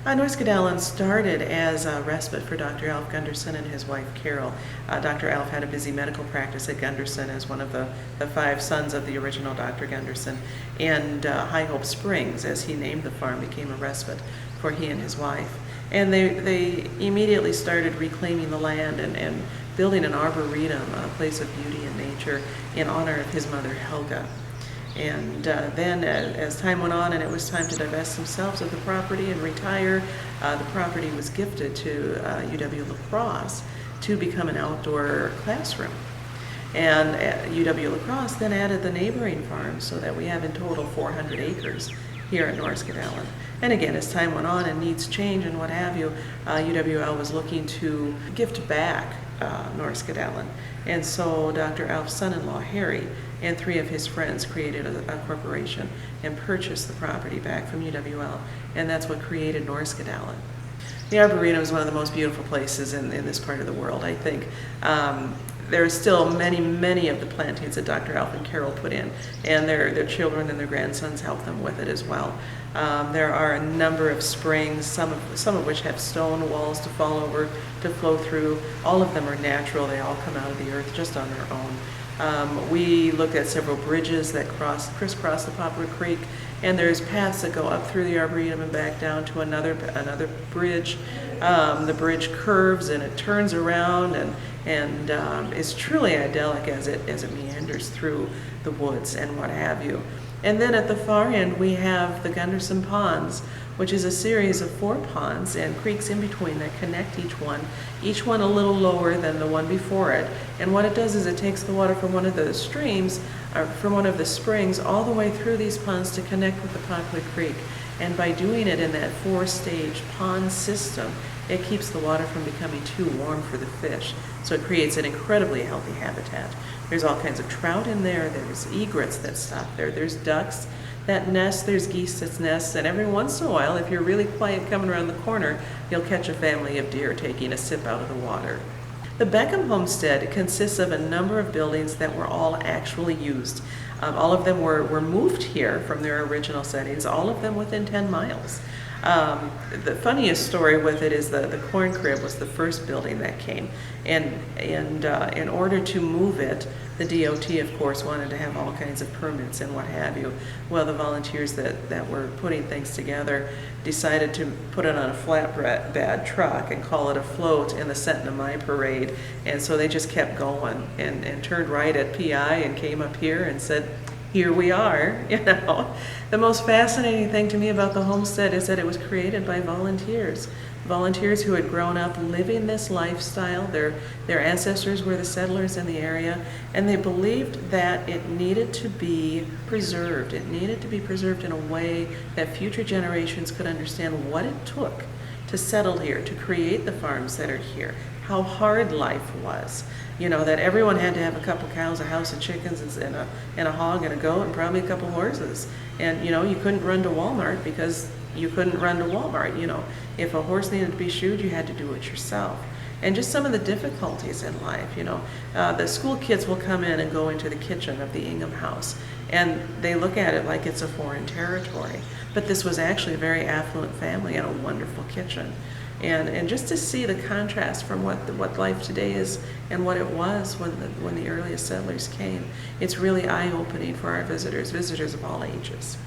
Norskedalen started as a respite for Dr. Alf Gunderson and his wife Carol. Dr. Alf had a busy medical practice at Gunderson as one of the five sons of the original Dr. Gunderson, and High Hope Springs, as he named the farm, became a respite for he and his wife. And they immediately started reclaiming the land and building an arboretum, a place of beauty and nature, in honor of his mother Helga. And then as time went on and it was time to divest themselves of the property and retire, the property was gifted to UW-La Crosse to become an outdoor classroom. And UW-La Crosse then added the neighboring farms so that we have in total 400 acres here at Norskedalen. And again, as time went on and needs change and what have you, UWL was looking to gift back Norskedalen. And so Dr. Alf's son-in-law, Harry, and three of his friends created a corporation and purchased the property back from UWL, and that's what created Norskedalen. The Arboretum is one of the most beautiful places in this part of the world, I think. There are still many of the plantings that Dr. Alf and Carol put in, and their children and their grandsons help them with it as well. There are a number of springs, some of which have stone walls to fall over, to flow through. All of them are natural. They all come out of the earth just on their own. We looked at several bridges that crisscross the Poplar Creek, and there's paths that go up through the Arboretum and back down to another bridge. The bridge curves and it turns around and is truly idyllic as it meanders through the woods and what have you. And then at the far end we have the Gunderson Ponds, which is a series of 4 ponds and creeks in between that connect each one a little lower than the one before it. And what it does is it takes the water from one of the streams, or from one of the springs, all the way through these ponds to connect with the Poplar Creek. And by doing it in that 4-stage pond system, it keeps the water from becoming too warm for the fish. So it creates an incredibly healthy habitat. There's all kinds of trout in there, there's egrets that stop there, there's ducks that nest, there's geese that nest, and every once in a while, if you're really quiet coming around the corner, you'll catch a family of deer taking a sip out of the water. The Beckham Homestead consists of a number of buildings that were all actually used. All of them were moved here from their original settings, all of them within 10 miles. The funniest story with it is the corn crib was the first building that came, and in order to move it, the DOT of course wanted to have all kinds of permits and what have you. Well, the volunteers that were putting things together decided to put it on a flatbed truck and call it a float in the Scent of My parade, and so they just kept going and turned right at PI and came up here and said, here we are, you know. The most fascinating thing to me about the homestead is that it was created by volunteers who had grown up living this lifestyle. Their ancestors were the settlers in the area, and they believed that it needed to be preserved. It needed to be preserved in a way that future generations could understand what it took to settle here, to create the farms that are here, how hard life was. You know, that everyone had to have a couple cows, a house of chickens, and a hog and a goat, and probably a couple horses. And you know, you couldn't run to Walmart because you couldn't run to Walmart. You know, if a horse needed to be shoed, you had to do it yourself. And just some of the difficulties in life, you know. The school kids will come in and go into the kitchen of the Ingham house, and they look at it like it's a foreign territory. But this was actually a very affluent family and a wonderful kitchen. And just to see the contrast from what life today is and what it was when the earliest settlers came, it's really eye-opening for our visitors of all ages.